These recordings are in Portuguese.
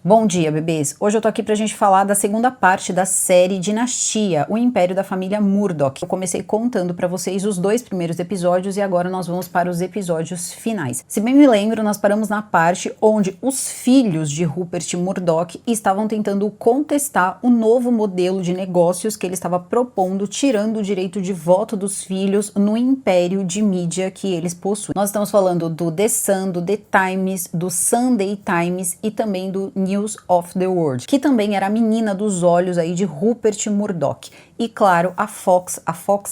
Bom dia, bebês! Hoje eu tô aqui pra gente falar da segunda parte da série Dinastia, o Império da Família Murdoch. Eu comecei contando pra vocês os 2 primeiros episódios e agora nós vamos para os episódios finais. Se bem me lembro, nós paramos na parte onde os filhos de Rupert Murdoch estavam tentando contestar o novo modelo de negócios que ele estava propondo, tirando o direito de voto dos filhos no império de mídia que eles possuem. Nós estamos falando do The Sun, do The Times, do Sunday Times e também do News of the World, que também era a menina dos olhos aí de Rupert Murdoch. E claro, a Fox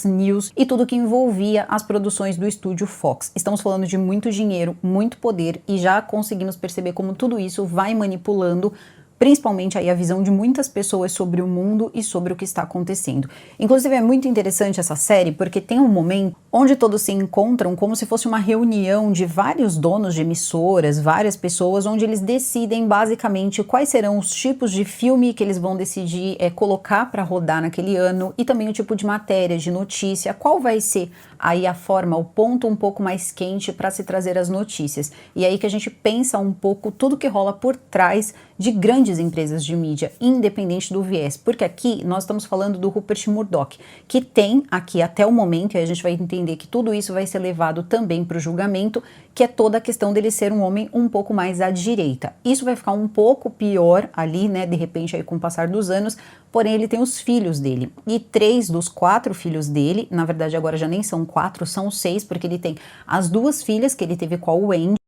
News e tudo que envolvia as produções do estúdio Fox. Estamos falando de muito dinheiro, muito poder e já conseguimos perceber como tudo isso vai manipulando principalmente aí a visão de muitas pessoas sobre o mundo e sobre o que está acontecendo. Inclusive é muito interessante essa série porque tem um momento onde todos se encontram como se fosse uma reunião de vários donos de emissoras, várias pessoas, onde eles decidem basicamente quais serão os tipos de filme que eles vão decidir colocar para rodar naquele ano e também o tipo de matéria, de notícia, qual vai ser aí a forma, o ponto um pouco mais quente para se trazer as notícias. E aí que a gente pensa um pouco tudo que rola por trás de grandes empresas de mídia, independente do viés, porque aqui nós estamos falando do Rupert Murdoch, que tem aqui até o momento, e a gente vai entender que tudo isso vai ser levado também para o julgamento, que é toda a questão dele ser um homem um pouco mais à direita. Isso vai ficar um pouco pior ali, né, de repente aí com o passar dos anos, porém ele tem os filhos dele, e 3 dos 4 filhos dele, na verdade agora já nem são 4, são 6, porque ele tem as 2 filhas que ele teve com a Wendy,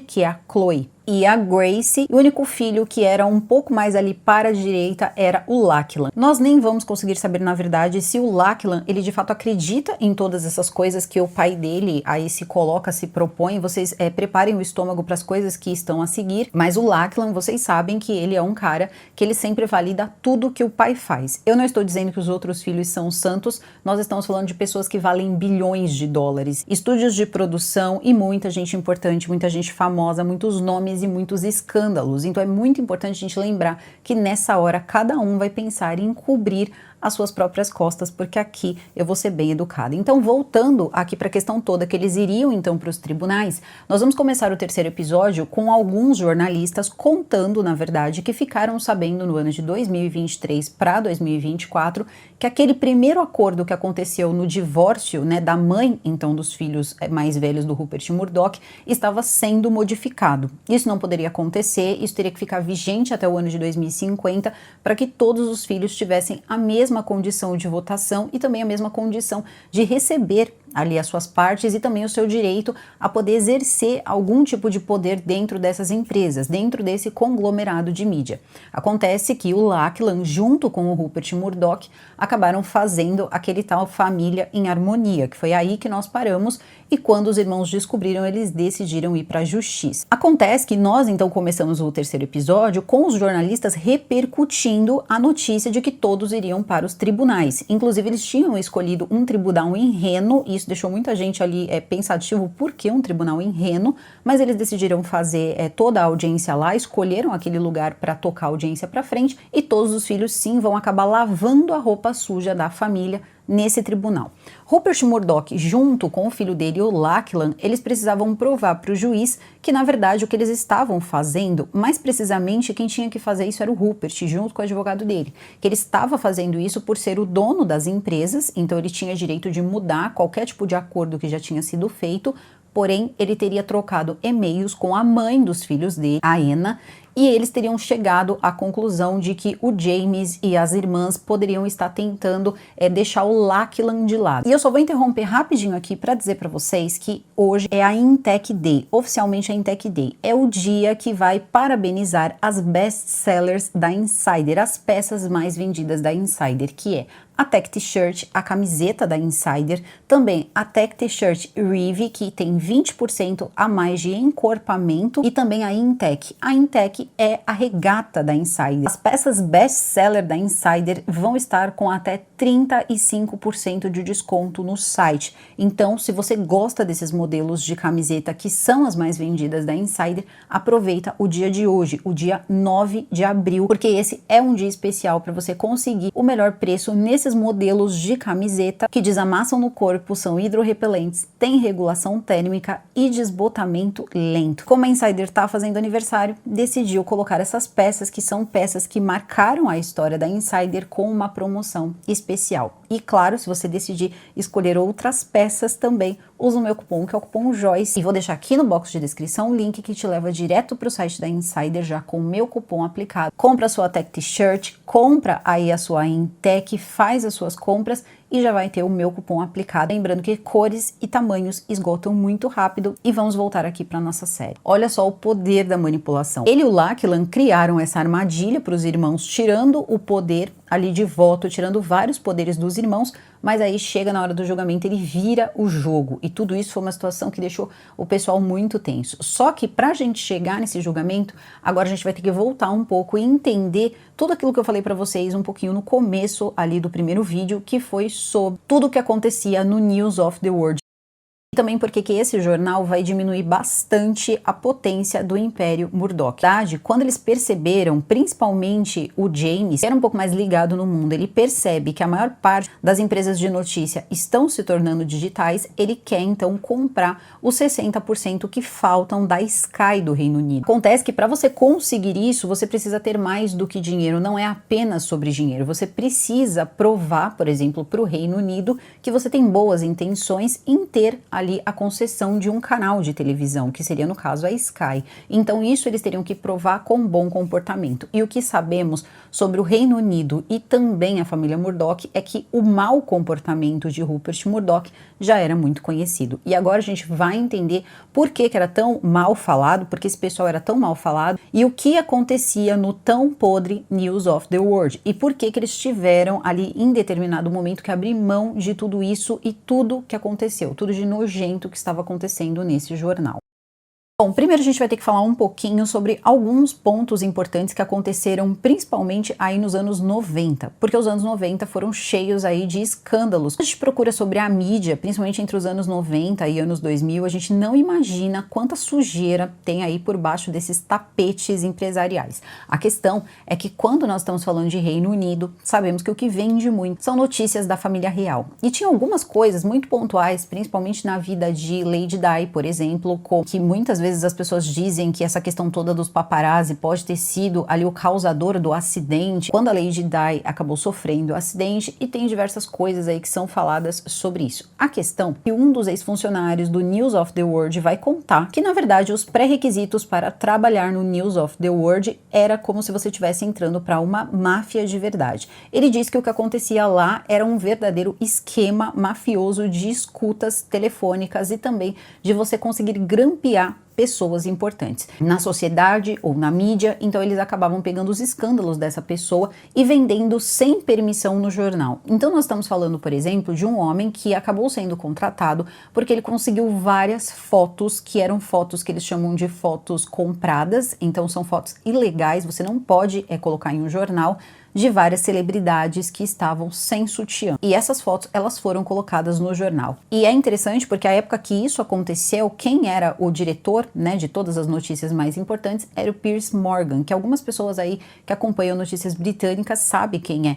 que é a Chloe, e a Grace, e o único filho que era um pouco mais ali para a direita era o Lachlan. Nós nem vamos conseguir saber na verdade se o Lachlan, ele de fato acredita em todas essas coisas que o pai dele aí se coloca, se propõe. Vocês preparem o estômago para as coisas que estão a seguir, mas o Lachlan, vocês sabem que ele é um cara que ele sempre valida tudo que o pai faz. Eu não estou dizendo que os outros filhos são santos, nós estamos falando de pessoas que valem bilhões de dólares, estúdios de produção e muita gente importante, muita gente famosa, muitos nomes e muitos escândalos. Então é muito importante a gente lembrar que nessa hora cada um vai pensar em cobrir as suas próprias costas, porque aqui eu vou ser bem educada. Então, voltando aqui para a questão toda, que eles iriam então para os tribunais, nós vamos começar o terceiro episódio com alguns jornalistas contando, na verdade, que ficaram sabendo no ano de 2023 para 2024 que aquele primeiro acordo que aconteceu no divórcio, né, da mãe, então, dos filhos mais velhos do Rupert Murdoch, estava sendo modificado. Isso não poderia acontecer, isso teria que ficar vigente até o ano de 2050 para que todos os filhos tivessem a mesma condição de votação e também a mesma condição de receber ali as suas partes e também o seu direito a poder exercer algum tipo de poder dentro dessas empresas, dentro desse conglomerado de mídia. Acontece que o Lachlan, junto com o Rupert Murdoch, acabaram fazendo aquele tal Família em Harmonia, que foi aí que nós paramos, e quando os irmãos descobriram, eles decidiram ir para a justiça. Acontece que nós então começamos o terceiro episódio com os jornalistas repercutindo a notícia de que todos iriam para os tribunais. Inclusive eles tinham escolhido um tribunal em Reno, e isso deixou muita gente ali pensativo, por que um tribunal em Reno? Mas eles decidiram fazer toda a audiência lá, escolheram aquele lugar para tocar a audiência para frente, e todos os filhos sim vão acabar lavando a roupa suja da família nesse tribunal. Rupert Murdoch, junto com o filho dele, o Lachlan, eles precisavam provar para o juiz que, na verdade, o que eles estavam fazendo, mais precisamente, quem tinha que fazer isso era o Rupert, junto com o advogado dele, que ele estava fazendo isso por ser o dono das empresas, então ele tinha direito de mudar qualquer tipo de acordo que já tinha sido feito, porém, ele teria trocado e-mails com a mãe dos filhos dele, a Anna, e eles teriam chegado à conclusão de que o James e as irmãs poderiam estar tentando deixar o Lachlan de lado. E eu só vou interromper rapidinho aqui para dizer para vocês que hoje é a Intech Day, oficialmente a Intech Day. É o dia que vai parabenizar as best sellers da Insider, as peças mais vendidas da Insider, que é a Tech T-Shirt, a camiseta da Insider, também a Tech T-Shirt Reeve, que tem 20% a mais de encorpamento, e também a Intech. A Intech é a regata da Insider. As peças best-seller da Insider vão estar com até 35% de desconto no site. Então, se você gosta desses modelos de camiseta que são as mais vendidas da Insider, aproveita o dia de hoje, o dia 9 de abril, porque esse é um dia especial para você conseguir o melhor preço nesse esses modelos de camiseta que desamassam no corpo, são hidrorrepelentes, têm regulação térmica e desbotamento lento. Como a Insider tá fazendo aniversário, decidiu colocar essas peças, que são peças que marcaram a história da Insider, com uma promoção especial. E claro, se você decidir escolher outras peças também, usa o meu cupom, que é o cupom Joyce. E vou deixar aqui no box de descrição o link que te leva direto para o site da Insider, já com o meu cupom aplicado. Compra a sua Tech T-shirt, compra aí a sua Intech, faz as suas compras e já vai ter o meu cupom aplicado. Lembrando que cores e tamanhos esgotam muito rápido. E vamos voltar aqui para nossa série. Olha só o poder da manipulação. Ele e o Lachlan criaram essa armadilha para os irmãos, tirando o poder ali de voto, tirando vários poderes dos irmãos, mas aí chega na hora do julgamento, ele vira o jogo. E tudo isso foi uma situação que deixou o pessoal muito tenso. Só que pra gente chegar nesse julgamento, agora a gente vai ter que voltar um pouco e entender tudo aquilo que eu falei pra vocês um pouquinho no começo ali do primeiro vídeo, que foi sobre tudo o que acontecia no News of the World. E também porque que esse jornal vai diminuir bastante a potência do Império Murdoch. Na verdade, quando eles perceberam, principalmente o James, que era um pouco mais ligado no mundo, ele percebe que a maior parte das empresas de notícia estão se tornando digitais, ele quer então comprar os 60% que faltam da Sky do Reino Unido. Acontece que para você conseguir isso, você precisa ter mais do que dinheiro, não é apenas sobre dinheiro, você precisa provar, por exemplo, para o Reino Unido que você tem boas intenções em ter ali a concessão de um canal de televisão, que seria no caso a Sky. Então isso eles teriam que provar com bom comportamento. E o que sabemos sobre o Reino Unido e também a família Murdoch é que o mau comportamento de Rupert Murdoch já era muito conhecido. E agora a gente vai entender por que era tão mal falado, porque esse pessoal era tão mal falado e o que acontecia no tão podre News of the World e por que eles tiveram ali em determinado momento que abrir mão de tudo isso e tudo que aconteceu, tudo de nojento que estava acontecendo nesse jornal. Bom, primeiro a gente vai ter que falar um pouquinho sobre alguns pontos importantes que aconteceram principalmente aí nos anos 90, porque os anos 90 foram cheios aí de escândalos. Quando a gente procura sobre a mídia, principalmente entre os anos 90 e anos 2000, a gente não imagina quanta sujeira tem aí por baixo desses tapetes empresariais. A questão é que quando nós estamos falando de Reino Unido, sabemos que o que vende muito são notícias da família real. E tinha algumas coisas muito pontuais, principalmente na vida de Lady Di, por exemplo, que muitas vezes as pessoas dizem que essa questão toda dos paparazzi pode ter sido ali o causador do acidente, quando a Lady Di acabou sofrendo o acidente, e tem diversas coisas aí que são faladas sobre isso. A questão é que um dos ex-funcionários do News of the World vai contar que, na verdade, os pré-requisitos para trabalhar no News of the World era como se você estivesse entrando para uma máfia de verdade. Ele diz que o que acontecia lá era um verdadeiro esquema mafioso de escutas telefônicas e também de você conseguir grampear pessoas importantes na sociedade ou na mídia. Então eles acabavam pegando os escândalos dessa pessoa e vendendo sem permissão no jornal. Então nós estamos falando, por exemplo, de um homem que acabou sendo contratado porque ele conseguiu várias fotos que eram fotos que eles chamam de fotos compradas, então são fotos ilegais, você não pode colocar em um jornal, de várias celebridades que estavam sem sutiã. E essas fotos, elas foram colocadas no jornal. E é interessante porque a época que isso aconteceu, quem era o diretor, né, de todas as notícias mais importantes era o Piers Morgan, que algumas pessoas aí que acompanham notícias britânicas sabem quem é.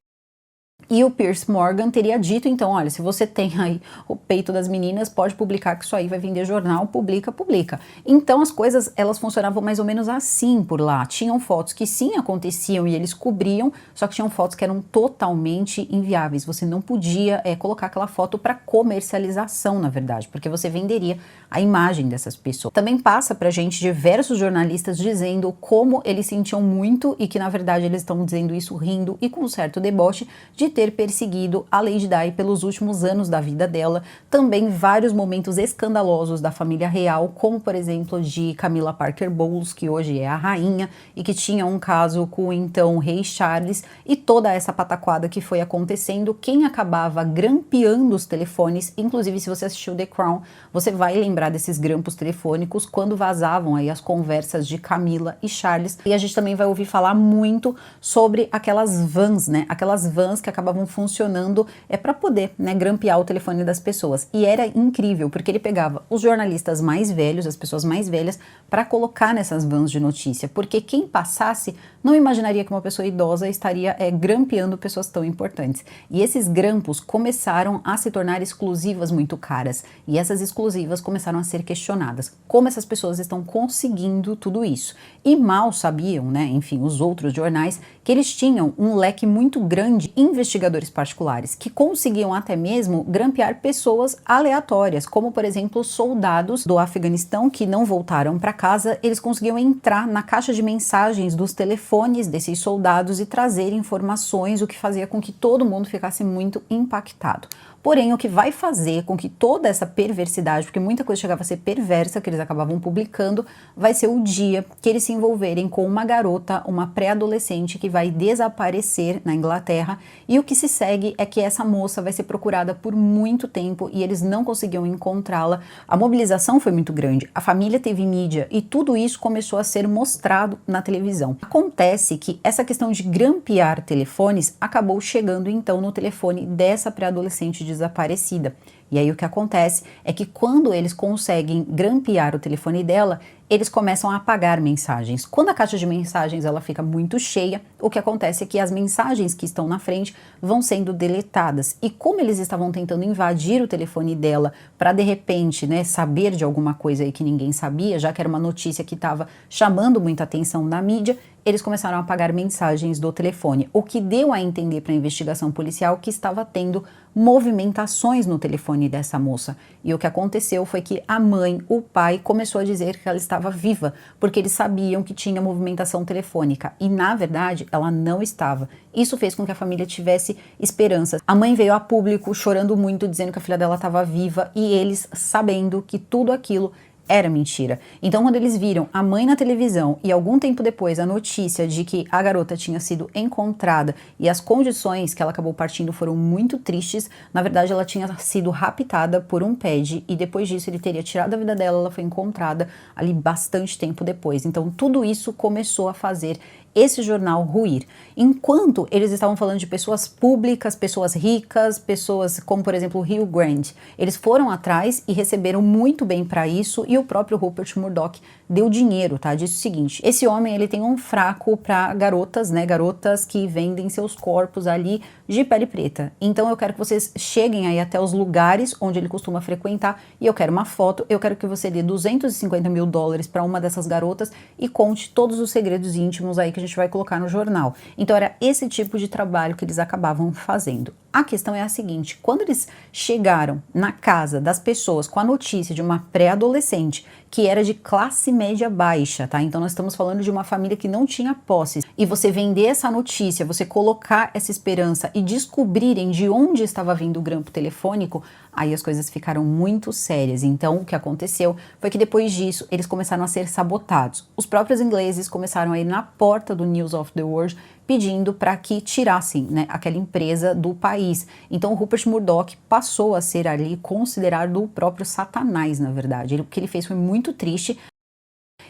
E o Piers Morgan teria dito, então, olha, se você tem aí o peito das meninas, pode publicar que isso aí vai vender jornal, publica, publica. Então as coisas, elas funcionavam mais ou menos assim por lá. Tinham fotos que sim aconteciam e eles cobriam, só que tinham fotos que eram totalmente inviáveis. Você não podia colocar aquela foto para comercialização, na verdade, porque você venderia a imagem dessas pessoas. Também passa pra gente diversos jornalistas dizendo como eles sentiam muito e que, na verdade, eles estão dizendo isso rindo e com um certo deboche de ter perseguido a Lady Di pelos últimos anos da vida dela. Também vários momentos escandalosos da família real, como por exemplo de Camilla Parker Bowles, que hoje é a rainha e que tinha um caso com então o rei Charles, e toda essa pataquada que foi acontecendo. Quem acabava grampeando os telefones, inclusive se você assistiu The Crown, você vai lembrar desses grampos telefônicos quando vazavam aí as conversas de Camilla e Charles. E a gente também vai ouvir falar muito sobre aquelas vans, né? Aquelas vans que acabavam acabavam funcionando para poder, né, grampear o telefone das pessoas. E era incrível, porque ele pegava os jornalistas mais velhos, as pessoas mais velhas, para colocar nessas vans de notícia, porque quem passasse não imaginaria que uma pessoa idosa estaria grampeando pessoas tão importantes. E esses grampos começaram a se tornar exclusivas muito caras, e essas exclusivas começaram a ser questionadas. Como essas pessoas estão conseguindo tudo isso? E mal sabiam, né, enfim, os outros jornais, que eles tinham um leque muito grande de investigadores particulares, que conseguiam até mesmo grampear pessoas aleatórias, como por exemplo soldados do Afeganistão que não voltaram para casa. Eles conseguiam entrar na caixa de mensagens dos telefones desses soldados e trazer informações, o que fazia com que todo mundo ficasse muito impactado. Porém, o que vai fazer com que toda essa perversidade, porque muita coisa chegava a ser perversa que eles acabavam publicando, vai ser o dia que eles se envolverem com uma garota, uma pré-adolescente que vai desaparecer na Inglaterra, e o que se segue é que essa moça vai ser procurada por muito tempo e eles não conseguiam encontrá-la. A mobilização foi muito grande, a família teve mídia e tudo isso começou a ser mostrado na televisão. Acontece que essa questão de grampear telefones acabou chegando então no telefone dessa pré-adolescente desaparecida. E aí o que acontece é que quando eles conseguem grampear o telefone dela, eles começam a apagar mensagens. Quando a caixa de mensagens ela fica muito cheia, o que acontece é que as mensagens que estão na frente vão sendo deletadas. E como eles estavam tentando invadir o telefone dela para de repente, né, saber de alguma coisa aí que ninguém sabia, já que era uma notícia que estava chamando muita atenção da mídia, eles começaram a apagar mensagens do telefone, o que deu a entender para a investigação policial que estava tendo movimentações no telefone dessa moça. E o que aconteceu foi que a mãe, o pai, começou a dizer que ela estava viva, porque eles sabiam que tinha movimentação telefônica. E, na verdade, ela não estava. Isso fez com que a família tivesse esperanças. A mãe veio a público chorando muito, dizendo que a filha dela estava viva, e eles sabendo que tudo aquilo era mentira. Então, quando eles viram a mãe na televisão e algum tempo depois a notícia de que a garota tinha sido encontrada e as condições que ela acabou partindo foram muito tristes, na verdade ela tinha sido raptada por um PED e depois disso ele teria tirado a vida dela, ela foi encontrada ali bastante tempo depois. Então, tudo isso começou a fazer esse jornal ruir. Enquanto eles estavam falando de pessoas públicas, pessoas ricas, pessoas como, por exemplo, o Hugh Grant, eles foram atrás e receberam muito bem para isso, e o próprio Rupert Murdoch deu dinheiro, tá? Disse o seguinte: esse homem, ele tem um fraco para garotas, né? Garotas que vendem seus corpos ali de pele preta. Então eu quero que vocês cheguem aí até os lugares onde ele costuma frequentar e eu quero uma foto, eu quero que você dê $250 mil para uma dessas garotas e conte todos os segredos íntimos aí que a gente vai colocar no jornal. Então era esse tipo de trabalho que eles acabavam fazendo. A questão é a seguinte: quando eles chegaram na casa das pessoas com a notícia de uma pré-adolescente que era de classe média baixa, tá? Então nós estamos falando de uma família que não tinha posses, e você vender essa notícia, você colocar essa esperança e descobrirem de onde estava vindo o grampo telefônico, aí as coisas ficaram muito sérias. Então o que aconteceu foi que depois disso eles começaram a ser sabotados. Os próprios ingleses começaram a ir na porta do News of the World pedindo para que tirassem, né, aquela empresa do país. Então o Rupert Murdoch passou a ser ali considerado o próprio Satanás, na verdade. O que ele fez foi muito triste.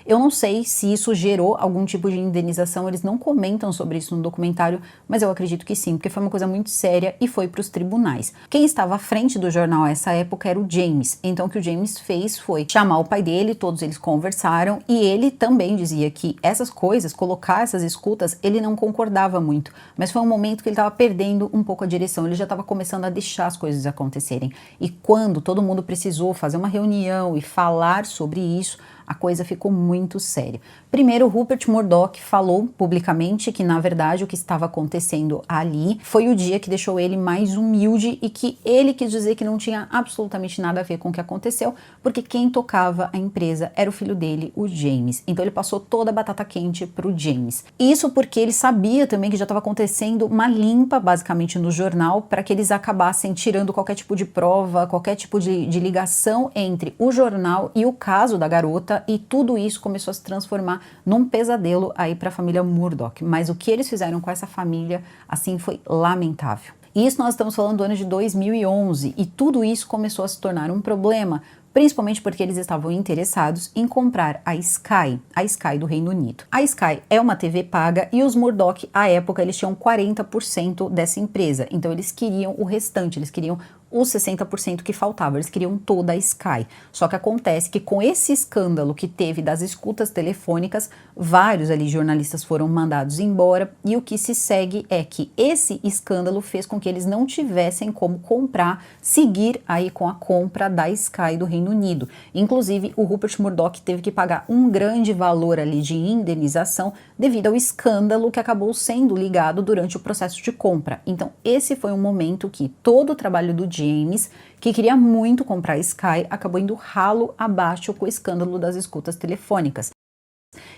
Eu não sei se isso gerou algum tipo de indenização, eles não comentam sobre isso no documentário, mas eu acredito que sim, porque foi uma coisa muito séria e foi para os tribunais. Quem estava à frente do jornal a essa época era o James, então o que o James fez foi chamar o pai dele, todos eles conversaram, e ele também dizia que essas coisas, colocar essas escutas, ele não concordava muito, mas foi um momento que ele estava perdendo um pouco a direção, ele já estava começando a deixar as coisas acontecerem, e quando todo mundo precisou fazer uma reunião e falar sobre isso, a coisa ficou muito séria. Primeiro, Rupert Murdoch falou publicamente que, na verdade, o que estava acontecendo ali foi o dia que deixou ele mais humilde e que ele quis dizer que não tinha absolutamente nada a ver com o que aconteceu, porque quem tocava a empresa era o filho dele, o James. Então ele passou toda a batata quente pro James. Isso porque ele sabia também que já estava acontecendo uma limpa, basicamente, no jornal, para que eles acabassem tirando qualquer tipo de prova, qualquer tipo de ligação entre o jornal e o caso da garota, e tudo isso começou a se transformar num pesadelo aí para a família Murdoch. Mas o que eles fizeram com essa família, assim, foi lamentável. E isso nós estamos falando do ano de 2011, e tudo isso começou a se tornar um problema, principalmente porque eles estavam interessados em comprar a Sky do Reino Unido. A Sky é uma TV paga e os Murdoch, à época, eles tinham 40% dessa empresa, então eles queriam o restante, eles queriam os 60% que faltava, eles queriam toda a Sky. Só que acontece que com esse escândalo que teve das escutas telefônicas, vários ali jornalistas foram mandados embora e o que se segue é que esse escândalo fez com que eles não tivessem como seguir aí com a compra da Sky do Reino Unido. Inclusive, o Rupert Murdoch teve que pagar um grande valor ali de indenização devido ao escândalo que acabou sendo ligado durante o processo de compra. Então, esse foi um momento que todo o trabalho do James, que queria muito comprar a Sky, acabou indo ralo abaixo com o escândalo das escutas telefônicas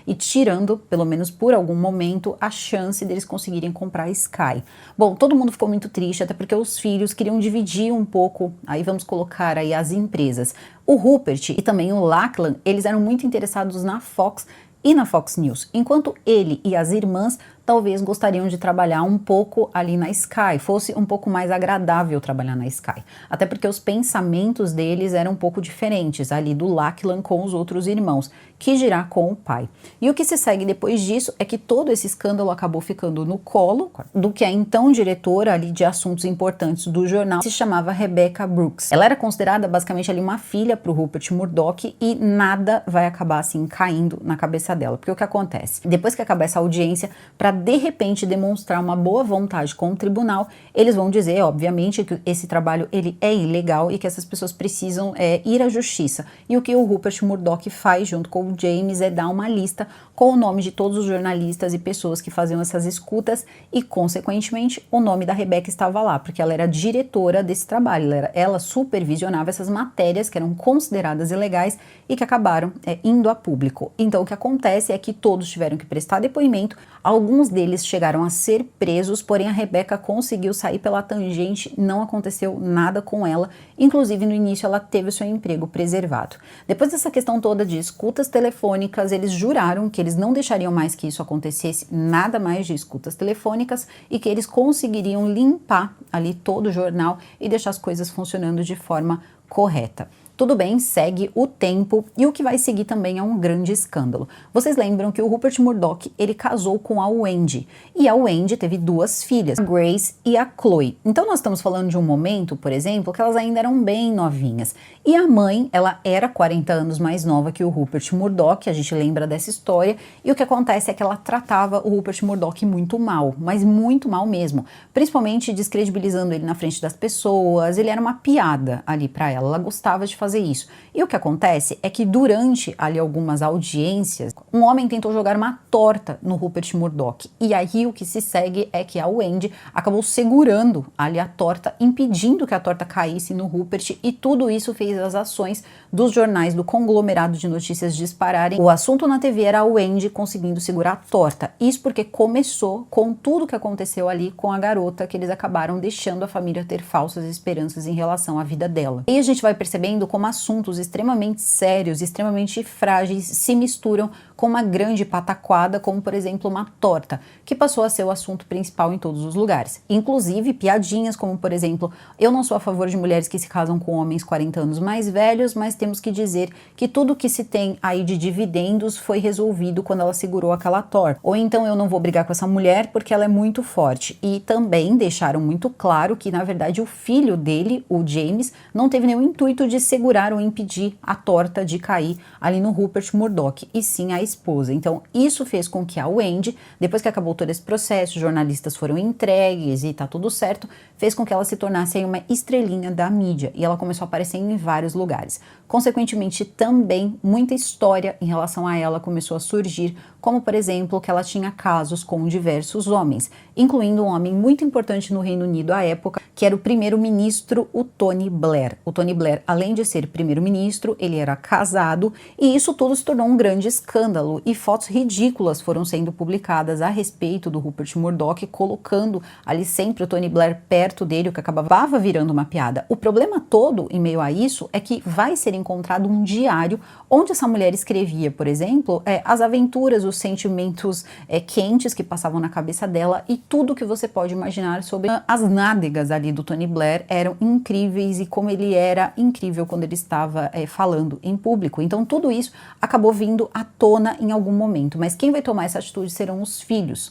e tirando, pelo menos por algum momento, a chance deles conseguirem comprar a Sky. Bom, todo mundo ficou muito triste, até porque os filhos queriam dividir um pouco, aí vamos colocar aí as empresas. O Rupert e também o Lachlan, eles eram muito interessados na Fox e na Fox News, enquanto ele e as irmãs talvez gostariam de trabalhar um pouco ali na Sky, fosse um pouco mais agradável trabalhar na Sky. Até porque os pensamentos deles eram um pouco diferentes, ali do Lachlan com os outros irmãos, que dirá com o pai. E o que se segue depois disso é que todo esse escândalo acabou ficando no colo do que a então diretora ali de assuntos importantes do jornal se chamava Rebecca Brooks. Ela era considerada basicamente ali uma filha para o Rupert Murdoch e nada vai acabar assim caindo na cabeça dela. Porque o que acontece? Depois que acabar essa audiência, para de repente demonstrar uma boa vontade com o tribunal, eles vão dizer, obviamente, que esse trabalho ele é ilegal e que essas pessoas precisam ir à justiça. E o que o Rupert Murdoch faz junto com o James é dar uma lista com o nome de todos os jornalistas e pessoas que faziam essas escutas e, consequentemente, o nome da Rebecca estava lá, porque ela era diretora desse trabalho, ela supervisionava essas matérias que eram consideradas ilegais e que acabaram indo a público. Então, o que acontece é que todos tiveram que prestar depoimento, alguns deles chegaram a ser presos, porém a Rebecca conseguiu sair pela tangente, não aconteceu nada com ela, inclusive no início ela teve o seu emprego preservado. Depois dessa questão toda de escutas telefônicas, eles juraram que eles não deixariam mais que isso acontecesse, nada mais de escutas telefônicas, e que eles conseguiriam limpar ali todo o jornal e deixar as coisas funcionando de forma correta. Tudo bem, segue o tempo e o que vai seguir também é um grande escândalo. Vocês lembram que o Rupert Murdoch, ele casou com a Wendy e a Wendy teve duas filhas, a Grace e a Chloe. Então nós estamos falando de um momento, por exemplo, que elas ainda eram bem novinhas. E a mãe, ela era 40 anos mais nova que o Rupert Murdoch, a gente lembra dessa história, e o que acontece é que ela tratava o Rupert Murdoch muito mal, mas muito mal mesmo, principalmente descredibilizando ele na frente das pessoas, ele era uma piada ali pra ela gostava de fazer isso. E o que acontece é que durante ali algumas audiências, um homem tentou jogar uma torta no Rupert Murdoch, e aí o que se segue é que a Wendy acabou segurando ali a torta, impedindo que a torta caísse no Rupert, e tudo isso fez as ações dos jornais do conglomerado de notícias dispararem. O assunto na TV era a Wendy conseguindo segurar a torta, isso porque começou com tudo que aconteceu ali com a garota, que eles acabaram deixando a família ter falsas esperanças em relação à vida dela. E a gente vai percebendo como assuntos extremamente sérios, extremamente frágeis se misturam com uma grande pataquada, como por exemplo uma torta, que passou a ser o assunto principal em todos os lugares. Inclusive piadinhas como, por exemplo, eu não sou a favor de mulheres que se casam com homens 40 anos mais velhos, mas temos que dizer que tudo que se tem aí de dividendos foi resolvido quando ela segurou aquela torta. Ou então eu não vou brigar com essa mulher porque ela é muito forte. E também deixaram muito claro que, na verdade, o filho dele, o James, não teve nenhum intuito de segurar ou impedir a torta de cair ali no Rupert Murdoch, e sim a esposa. Então isso fez com que a Wendy, depois que acabou todo esse processo, os jornalistas foram entregues e tá tudo certo, fez com que ela se tornasse aí uma estrelinha da mídia, e ela começou a aparecer em vários lugares. Consequentemente, também muita história em relação a ela começou a surgir, como por exemplo que ela tinha casos com diversos homens, incluindo um homem muito importante no Reino Unido à época, que era o primeiro-ministro, o Tony Blair. O Tony Blair, além de ser primeiro-ministro, ele era casado, e isso tudo se tornou um grande escândalo, e fotos ridículas foram sendo publicadas a respeito do Rupert Murdoch, colocando ali sempre o Tony Blair perto dele, o que acabava virando uma piada. O problema todo em meio a isso é que vai ser encontrado um diário onde essa mulher escrevia, por exemplo, as aventuras, os sentimentos quentes que passavam na cabeça dela e tudo que você pode imaginar sobre as nádegas ali do Tony Blair eram incríveis e como ele era incrível quando ele estava falando em público. Então tudo isso acabou vindo à tona em algum momento, mas quem vai tomar essa atitude serão os filhos.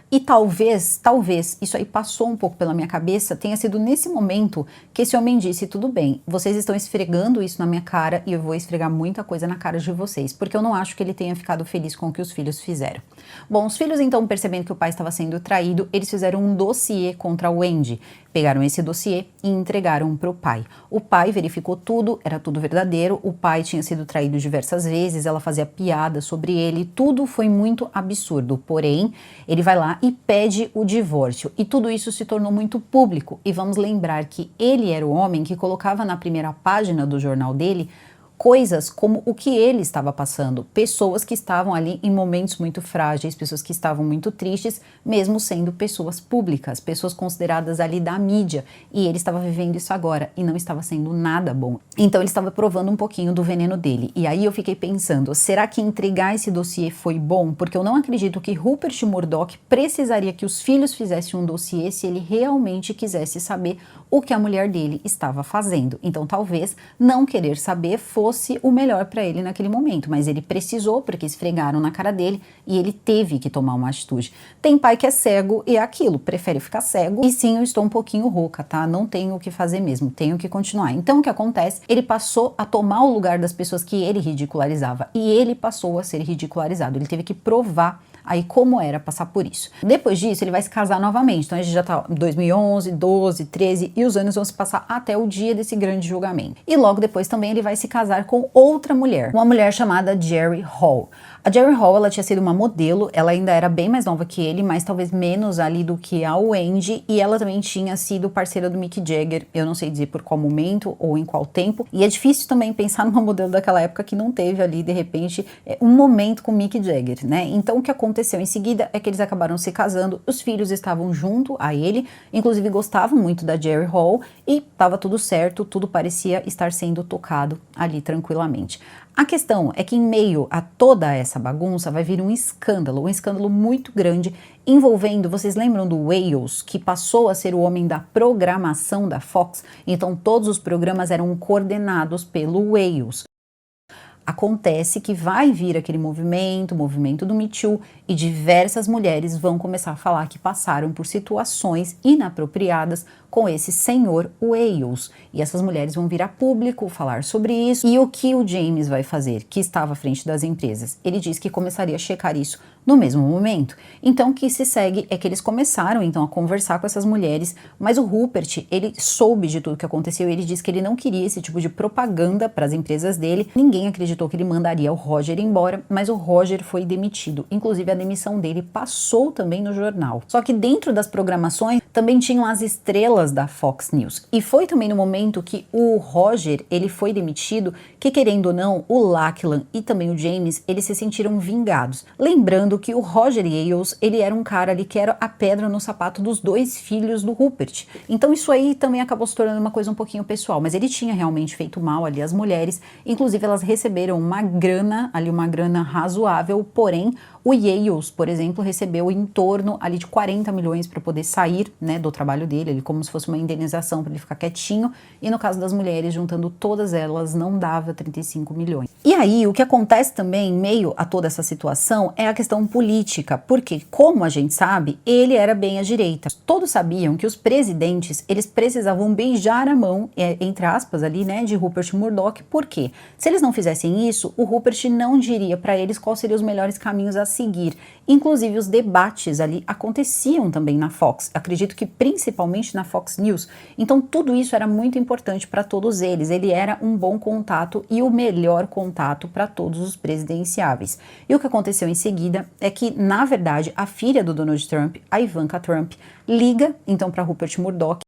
E talvez, isso aí passou um pouco pela minha cabeça, tenha sido nesse momento que esse homem disse, tudo bem, vocês estão esfregando isso na minha cara e eu vou esfregar muita coisa na cara de vocês, porque eu não acho que ele tenha ficado feliz com o que os filhos fizeram. Bom, os filhos então, percebendo que o pai estava sendo traído, eles fizeram um dossiê contra o Andy. Pegaram esse dossiê e entregaram para o pai. O pai verificou tudo, era tudo verdadeiro, o pai tinha sido traído diversas vezes, ela fazia piada sobre ele, tudo foi muito absurdo, porém, ele vai lá e pede o divórcio. E tudo isso se tornou muito público. E vamos lembrar que ele era o homem que colocava na primeira página do jornal dele coisas como o que ele estava passando, pessoas que estavam ali em momentos muito frágeis, pessoas que estavam muito tristes, mesmo sendo pessoas públicas, pessoas consideradas ali da mídia, e ele estava vivendo isso agora e não estava sendo nada bom. Então ele estava provando um pouquinho do veneno dele, e aí eu fiquei pensando, será que entregar esse dossiê foi bom? Porque eu não acredito que Rupert Murdoch precisaria que os filhos fizessem um dossiê se ele realmente quisesse saber o que a mulher dele estava fazendo. Então talvez não querer saber fosse o melhor para ele naquele momento, mas ele precisou porque esfregaram na cara dele e ele teve que tomar uma atitude. Tem pai que é cego e é aquilo, prefere ficar cego. E sim, eu estou um pouquinho rouca, tá? Não tenho o que fazer mesmo, tenho que continuar. Então o que acontece? Ele passou a tomar o lugar das pessoas que ele ridicularizava e ele passou a ser ridicularizado. Ele teve que provar aí como era passar por isso. Depois disso, ele vai se casar novamente. Então a gente já tá em 2011, 12, 13 e os anos vão se passar até o dia desse grande julgamento. E logo depois também ele vai se casar com outra mulher, uma mulher chamada Jerry Hall. A Jerry Hall, ela tinha sido uma modelo, ela ainda era bem mais nova que ele, mas talvez menos ali do que a Wendy, e ela também tinha sido parceira do Mick Jagger, eu não sei dizer por qual momento ou em qual tempo, e é difícil também pensar numa modelo daquela época que não teve ali, de repente, um momento com Mick Jagger, né? Então o que aconteceu em seguida é que eles acabaram se casando, os filhos estavam junto a ele, inclusive gostavam muito da Jerry Hall, e estava tudo certo, tudo parecia estar sendo tocado ali tranquilamente. A questão é que em meio a toda essa bagunça vai vir um escândalo muito grande envolvendo, vocês lembram do Wales, que passou a ser o homem da programação da Fox? Então todos os programas eram coordenados pelo Wales. Acontece que vai vir aquele movimento, o movimento do Me Too, e diversas mulheres vão começar a falar que passaram por situações inapropriadas com esse senhor Wales. E essas mulheres vão vir a público falar sobre isso. E o que o James vai fazer, que estava à frente das empresas? Ele diz que começaria a checar isso no mesmo momento. Então o que se segue é que eles começaram então a conversar com essas mulheres, mas o Rupert, ele soube de tudo que aconteceu e ele disse que ele não queria esse tipo de propaganda para as empresas dele. Ninguém acreditou que ele mandaria o Roger embora, mas o Roger foi demitido. Inclusive a demissão dele passou também no jornal. Só que dentro das programações também tinham as estrelas da Fox News. E foi também no momento que o Roger, ele foi demitido, que querendo ou não, o Lachlan e também o James, eles se sentiram vingados. Lembrando que o Roger Ailes, ele era um cara ali que era a pedra no sapato dos dois filhos do Rupert. Então isso aí também acabou se tornando uma coisa um pouquinho pessoal, mas ele tinha realmente feito mal ali às mulheres, inclusive elas receberam uma grana razoável, porém o Ailes, por exemplo, recebeu em torno ali de 40 milhões para poder sair, né, do trabalho dele, ele como se fosse uma indenização para ele ficar quietinho, e no caso das mulheres, juntando todas elas, não dava 35 milhões. E aí, o que acontece também em meio a toda essa situação é a questão política, porque, como a gente sabe, ele era bem à direita. Todos sabiam que os presidentes, eles precisavam beijar a mão, entre aspas ali, né, de Rupert Murdoch, porque se eles não fizessem isso, o Rupert não diria para eles quais seriam os melhores caminhos a seguir. Inclusive, os debates ali aconteciam também na Fox, acredito que principalmente na Fox News. Então, tudo isso era muito importante para todos eles. Ele era um bom contato e o melhor contato para todos os presidenciáveis. E o que aconteceu em seguida é que, na verdade, a filha do Donald Trump, a Ivanka Trump, liga então para Rupert Murdoch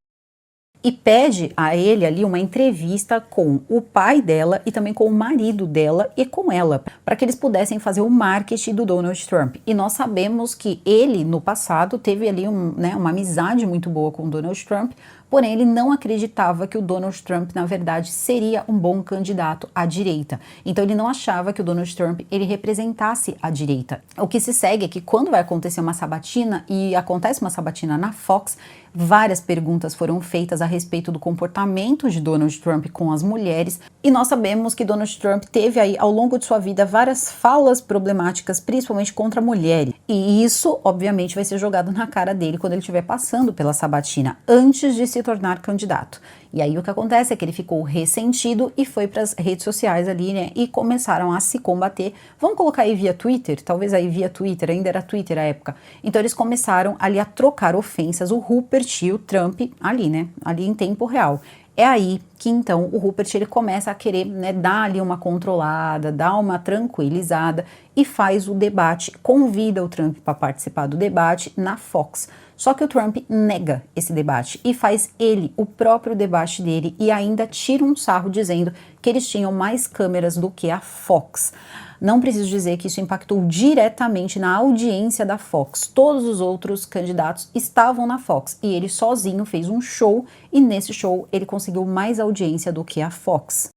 e pede a ele ali uma entrevista com o pai dela e também com o marido dela e com ela, para que eles pudessem fazer o marketing do Donald Trump. E nós sabemos que ele, no passado, teve ali uma amizade muito boa com o Donald Trump, porém ele não acreditava que o Donald Trump, na verdade, seria um bom candidato à direita. Então ele não achava que o Donald Trump ele representasse a direita. O que se segue é que quando vai acontecer uma sabatina, e acontece uma sabatina na Fox, várias perguntas foram feitas a respeito do comportamento de Donald Trump com as mulheres, e nós sabemos que Donald Trump teve aí ao longo de sua vida várias falas problemáticas, principalmente contra mulheres, e isso obviamente vai ser jogado na cara dele quando ele estiver passando pela sabatina, antes de se tornar candidato. E aí o que acontece é que ele ficou ressentido e foi para as redes sociais ali, né, e começaram a se combater. Vamos colocar aí via Twitter, talvez aí via Twitter, ainda era Twitter à época. Então eles começaram ali a trocar ofensas, o Rupert e o Trump ali, né, ali em tempo real. É aí que então o Rupert ele começa a querer, né, dar ali uma controlada, dar uma tranquilizada e faz o debate, convida o Trump para participar do debate na Fox. Só que o Trump nega esse debate e faz ele, o próprio debate dele, e ainda tira um sarro dizendo que eles tinham mais câmeras do que a Fox. Não preciso dizer que isso impactou diretamente na audiência da Fox. Todos os outros candidatos estavam na Fox e ele sozinho fez um show e nesse show ele conseguiu mais audiência do que a Fox.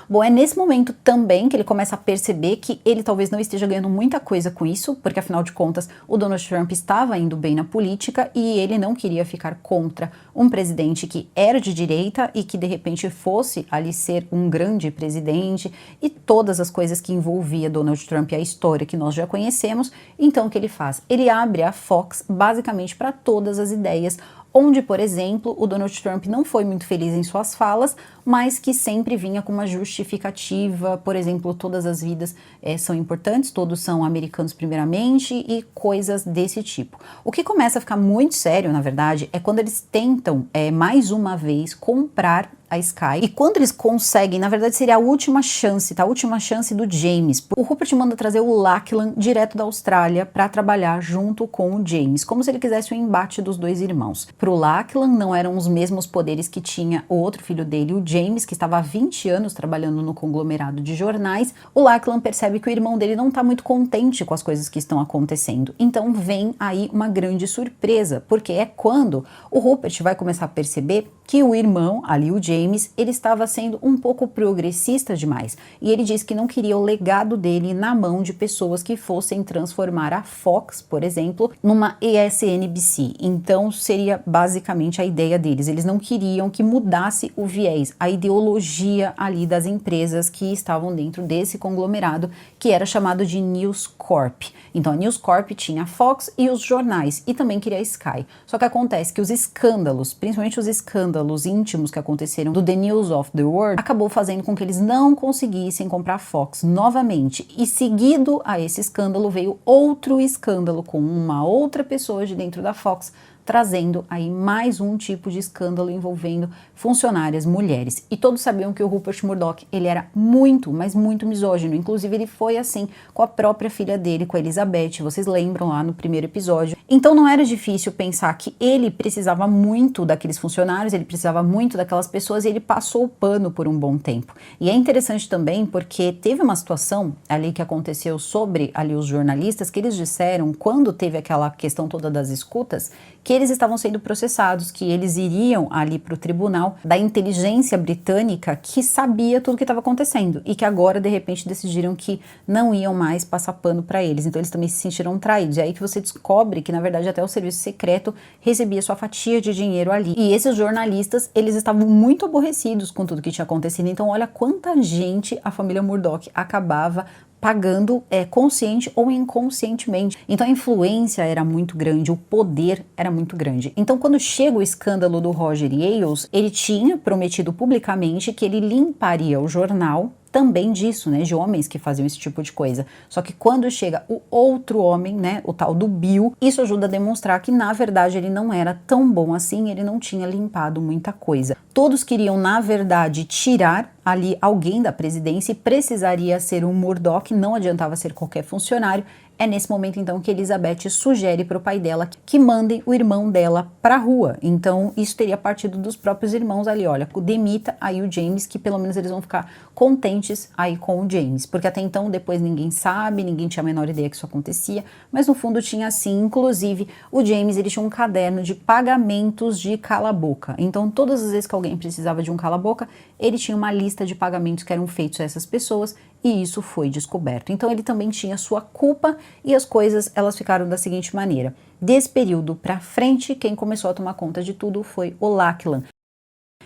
Bom, é nesse momento também que ele começa a perceber que ele talvez não esteja ganhando muita coisa com isso, porque afinal de contas o Donald Trump estava indo bem na política e ele não queria ficar contra um presidente que era de direita e que de repente fosse ali ser um grande presidente e todas as coisas que envolvia Donald Trump e a história que nós já conhecemos. Então o que ele faz? Ele abre a Fox basicamente para todas as ideias, onde, por exemplo, o Donald Trump não foi muito feliz em suas falas, mas que sempre vinha com uma justificativa, por exemplo, todas as vidas são importantes, todos são americanos primeiramente e coisas desse tipo. O que começa a ficar muito sério, na verdade, é quando eles tentam, mais uma vez, comprar a Sky. E quando eles conseguem, na verdade seria a última chance, tá? A última chance do James. O Rupert manda trazer o Lachlan direto da Austrália para trabalhar junto com o James, como se ele quisesse o embate dos dois irmãos. Pro Lachlan não eram os mesmos poderes que tinha o outro filho dele, o James, que estava há 20 anos trabalhando no conglomerado de jornais. O Lachlan percebe que o irmão dele não tá muito contente com as coisas que estão acontecendo. Então vem aí uma grande surpresa, porque é quando o Rupert vai começar a perceber que o irmão, ali o James, ele estava sendo um pouco progressista demais. E ele disse que não queria o legado dele na mão de pessoas que fossem transformar a Fox, por exemplo, numa ESNBC. Então seria basicamente a ideia deles. Eles não queriam que mudasse o viés, a ideologia ali das empresas que estavam dentro desse conglomerado, que era chamado de News Corp. Então a News Corp tinha a Fox e os jornais, e também queria a Sky. Só que acontece que os escândalos, principalmente os escândalos íntimos que aconteceram do The News of the World, acabou fazendo com que eles não conseguissem comprar a Fox novamente. E seguido a esse escândalo veio outro escândalo com uma outra pessoa de dentro da Fox, trazendo aí mais um tipo de escândalo envolvendo funcionárias mulheres. E todos sabiam que o Rupert Murdoch, ele era muito, mas muito misógino. Inclusive ele foi assim com a própria filha dele, com a Elizabeth, vocês lembram lá no primeiro episódio. Então não era difícil pensar que ele precisava muito daqueles funcionários, ele precisava muito daquelas pessoas e ele passou o pano por um bom tempo. E é interessante também porque teve uma situação ali que aconteceu sobre ali os jornalistas, que eles disseram, quando teve aquela questão toda das escutas, que eles estavam sendo processados, que eles iriam ali para o tribunal da inteligência britânica que sabia tudo o que estava acontecendo e que agora de repente decidiram que não iam mais passar pano para eles, então eles também se sentiram traídos. É aí que você descobre que na verdade até o serviço secreto recebia sua fatia de dinheiro ali. E esses jornalistas, eles estavam muito aborrecidos com tudo que tinha acontecido, então olha quanta gente a família Murdoch acabava pagando consciente ou inconscientemente. Então a influência era muito grande, o poder era muito grande. Então quando chega o escândalo do Roger Ailes, ele tinha prometido publicamente que ele limparia o jornal também disso, né, de homens que faziam esse tipo de coisa. Só que quando chega o outro homem, né, o tal do Bill, isso ajuda a demonstrar que na verdade ele não era tão bom assim, ele não tinha limpado muita coisa. Todos queriam na verdade tirar ali alguém da presidência e precisaria ser um Murdoch, não adiantava ser qualquer funcionário. É nesse momento, então, que Elizabeth sugere para o pai dela que mandem o irmão dela para a rua. Então, isso teria partido dos próprios irmãos ali, olha, demita aí o James, que pelo menos eles vão ficar contentes aí com o James. Porque até então, depois ninguém sabe, ninguém tinha a menor ideia que isso acontecia, mas no fundo tinha sim, inclusive, o James, ele tinha um caderno de pagamentos de cala-boca. Então, todas as vezes que alguém precisava de um cala-boca, ele tinha uma lista de pagamentos que eram feitos a essas pessoas, e isso foi descoberto. Então ele também tinha sua culpa e as coisas elas ficaram da seguinte maneira. Desse período para frente, quem começou a tomar conta de tudo foi o Lachlan.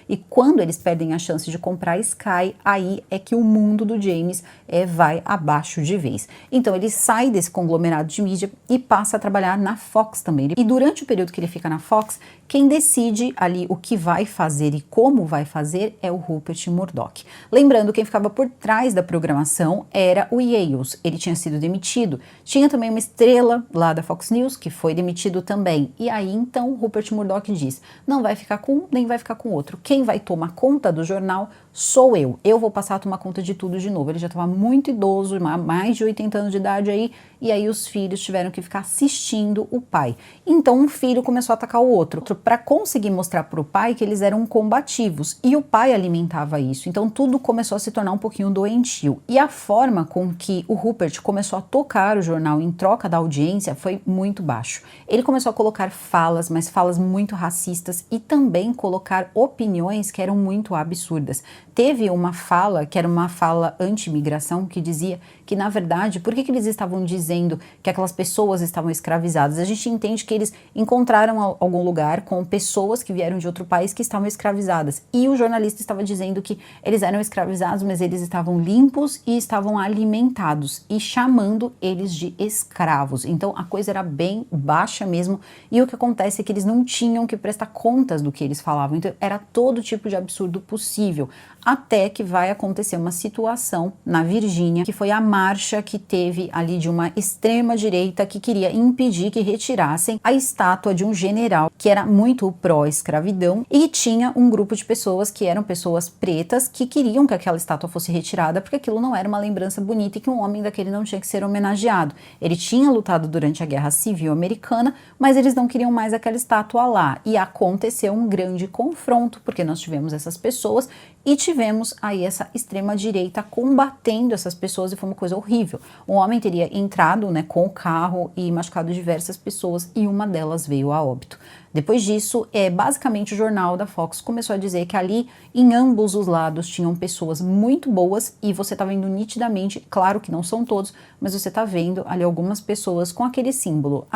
E quando eles perdem a chance de comprar a Sky, aí é que o mundo do James vai abaixo de vez. Então ele sai desse conglomerado de mídia e passa a trabalhar na Fox também. E durante o período que ele fica na Fox, quem decide ali o que vai fazer e como vai fazer é o Rupert Murdoch. Lembrando, quem ficava por trás da programação era o Yales. Ele tinha sido demitido. Tinha também uma estrela lá da Fox News que foi demitido também. E aí então Rupert Murdoch diz, não vai ficar com um, nem vai ficar com outro. Quem vai tomar conta do jornal sou eu. Eu vou passar a tomar conta de tudo de novo. Ele já estava muito idoso, mais de 80 anos de idade aí, e aí os filhos tiveram que ficar assistindo o pai. Então um filho começou a atacar o outro, para conseguir mostrar para o pai que eles eram combativos, e o pai alimentava isso. Então tudo começou a se tornar um pouquinho doentio. E a forma com que o Rupert começou a tocar o jornal em troca da audiência foi muito baixo. Ele começou a colocar falas, mas falas muito racistas, e também colocar opiniões que eram muito absurdas. Teve uma fala, que era uma fala anti-imigração, que dizia que, na verdade, por que eles estavam dizendo que aquelas pessoas estavam escravizadas? A gente entende que eles encontraram algum lugar com pessoas que vieram de outro país que estavam escravizadas. E o jornalista estava dizendo que eles eram escravizados, mas eles estavam limpos e estavam alimentados, e chamando eles de escravos. Então a coisa era bem baixa mesmo, e o que acontece é que eles não tinham que prestar contas do que eles falavam. Então era todo tipo de absurdo possível. Até que vai acontecer uma situação na Virgínia, que foi a marcha que teve ali de uma extrema direita que queria impedir que retirassem a estátua de um general que era muito pró-escravidão, e tinha um grupo de pessoas que eram pessoas pretas que queriam que aquela estátua fosse retirada porque aquilo não era uma lembrança bonita e que um homem daquele não tinha que ser homenageado. Ele tinha lutado durante a Guerra Civil Americana, mas eles não queriam mais aquela estátua lá, e aconteceu um grande confronto porque nós tivemos essas pessoas e tivemos aí essa extrema direita combatendo essas pessoas, e foi uma coisa horrível. Um homem teria entrado, né, com o carro e machucado diversas pessoas, e uma delas veio a óbito. Depois disso, basicamente o jornal da Fox começou a dizer que ali, em ambos os lados, tinham pessoas muito boas, e você tá vendo nitidamente, claro que não são todos, mas você tá vendo ali algumas pessoas com aquele símbolo,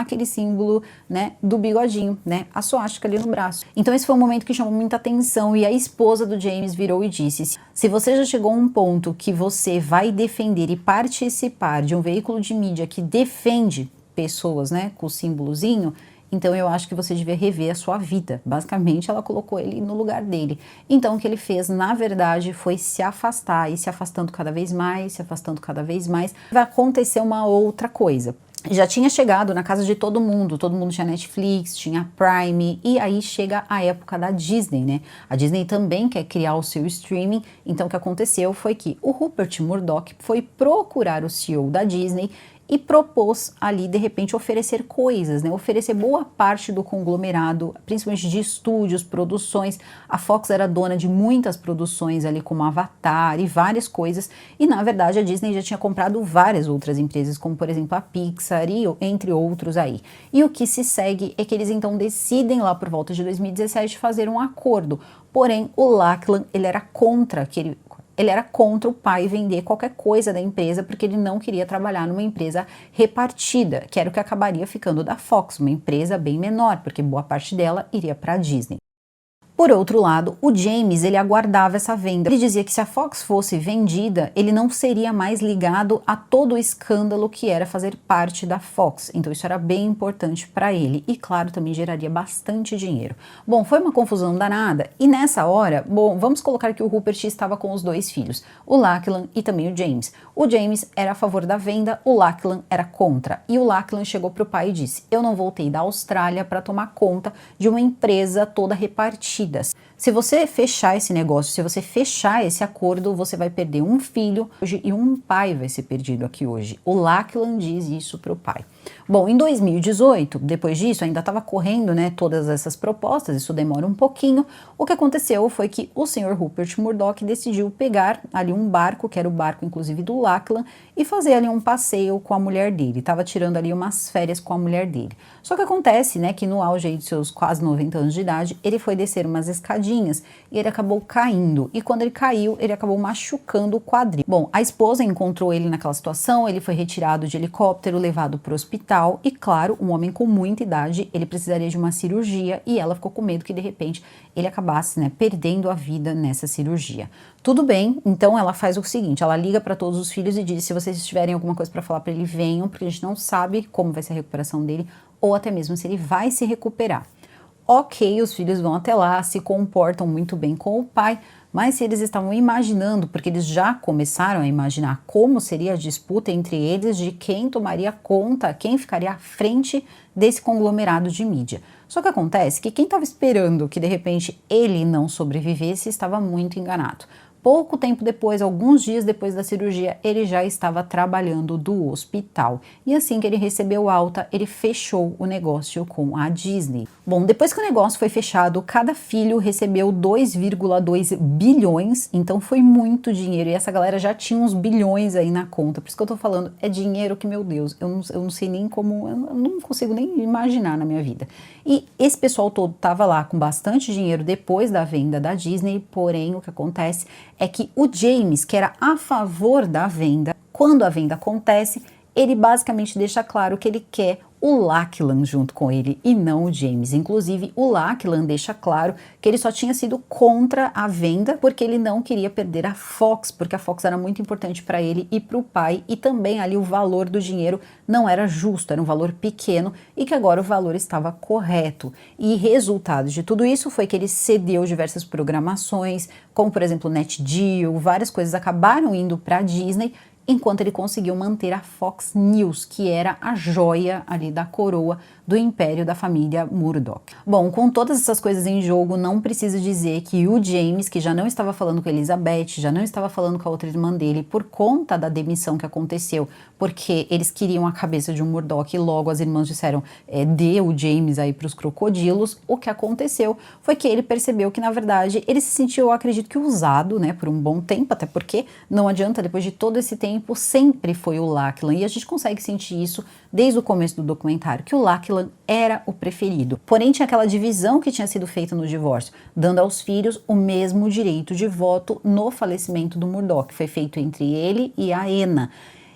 né, do bigodinho, né, a suástica ali no braço. Então esse foi um momento que chamou muita atenção, e a esposa do James virou e disse, se você já chegou a um ponto que você vai defender e participar de um veículo de mídia que defende pessoas, né, com o símbolozinho, então eu acho que você devia rever a sua vida. Basicamente, ela colocou ele no lugar dele. Então o que ele fez, na verdade, foi se afastar, e se afastando cada vez mais, se afastando cada vez mais. Vai acontecer uma outra coisa. Já tinha chegado na casa de todo mundo tinha Netflix, tinha Prime, e aí chega a época da Disney, né? A Disney também quer criar o seu streaming, então o que aconteceu foi que o Rupert Murdoch foi procurar o CEO da Disney e propôs ali, de repente, oferecer coisas, né? Oferecer boa parte do conglomerado, principalmente de estúdios, produções. A Fox era dona de muitas produções ali, como Avatar e várias coisas, e na verdade a Disney já tinha comprado várias outras empresas, como por exemplo a Pixar e entre outros aí. E o que se segue é que eles então decidem lá por volta de 2017 fazer um acordo, porém o Lachlan, ele era contra o pai vender qualquer coisa da empresa, porque ele não queria trabalhar numa empresa repartida, que era o que acabaria ficando da Fox, uma empresa bem menor, porque boa parte dela iria para a Disney. Por outro lado, o James, ele aguardava essa venda. Ele dizia que se a Fox fosse vendida, ele não seria mais ligado a todo o escândalo que era fazer parte da Fox. Então isso era bem importante para ele e, claro, também geraria bastante dinheiro. Bom, foi uma confusão danada e nessa hora, vamos colocar que o Rupert estava com os dois filhos, o Lachlan e também o James. O James era a favor da venda, o Lachlan era contra. E o Lachlan chegou para o pai e disse, eu não voltei da Austrália para tomar conta de uma empresa toda repartida garantidas. Se você fechar esse negócio, se você fechar esse acordo, você vai perder um filho hoje e um pai vai ser perdido aqui hoje. O Lachlan diz isso para o pai. Bom, em 2018, depois disso, ainda estava correndo, né, todas essas propostas, isso demora um pouquinho. O que aconteceu foi que o Sr. Rupert Murdoch decidiu pegar ali um barco, que era o barco inclusive do Lachlan, e fazer ali um passeio com a mulher dele. Estava tirando ali umas férias com a mulher dele. Só que acontece, né, que no auge aí de seus quase 90 anos de idade, ele foi descer umas escadinhas e ele acabou caindo. E quando ele caiu, ele acabou machucando o quadril. Bom, a esposa encontrou ele naquela situação, ele foi retirado de helicóptero, levado para o hospital e, claro, um homem com muita idade, ele precisaria de uma cirurgia e ela ficou com medo que, de repente, ele acabasse, né, perdendo a vida nessa cirurgia. Tudo bem, então ela faz o seguinte, ela liga para todos os filhos e diz, se vocês tiverem alguma coisa para falar para ele, venham, porque a gente não sabe como vai ser a recuperação dele ou até mesmo se ele vai se recuperar. Ok, os filhos vão até lá, se comportam muito bem com o pai, mas se eles estavam imaginando, porque eles já começaram a imaginar como seria a disputa entre eles de quem tomaria conta, quem ficaria à frente desse conglomerado de mídia. Só que acontece que quem estava esperando que de repente ele não sobrevivesse estava muito enganado. Pouco tempo depois, alguns dias depois da cirurgia, ele já estava trabalhando do hospital. E assim que ele recebeu alta, ele fechou o negócio com a Disney. Bom, depois que o negócio foi fechado, cada filho recebeu 2,2 bilhões, então foi muito dinheiro. E essa galera já tinha uns bilhões aí na conta. Por isso que eu tô falando, é dinheiro que, meu Deus, eu não sei nem como, eu não consigo nem imaginar na minha vida. E esse pessoal todo tava lá com bastante dinheiro depois da venda da Disney, porém o que acontece é que o James, que era a favor da venda, quando a venda acontece, ele basicamente deixa claro que ele quer o Lachlan junto com ele e não o James. Inclusive, o Lachlan deixa claro que ele só tinha sido contra a venda porque ele não queria perder a Fox, porque a Fox era muito importante para ele e para o pai, e também ali o valor do dinheiro não era justo, era um valor pequeno e que agora o valor estava correto. E resultado de tudo isso foi que ele cedeu diversas programações, como por exemplo NetGeo, várias coisas acabaram indo para a Disney, enquanto ele conseguiu manter a Fox News, que era a joia ali da coroa do império da família Murdoch. Bom, com todas essas coisas em jogo, não preciso dizer que o James, que já não estava falando com a Elizabeth, já não estava falando com a outra irmã dele por conta da demissão que aconteceu, porque eles queriam a cabeça de um Murdoch e logo as irmãs disseram, dê o James aí para os crocodilos. O que aconteceu foi que ele percebeu que, na verdade, ele se sentiu, eu acredito que usado, né, por um bom tempo, até porque não adianta, depois de todo esse tempo, sempre foi o Lachlan, e a gente consegue sentir isso desde o começo do documentário, que o Lachlan era o preferido. Porém, tinha aquela divisão que tinha sido feita no divórcio, dando aos filhos o mesmo direito de voto no falecimento do Murdoch, que foi feito entre ele e a Anna.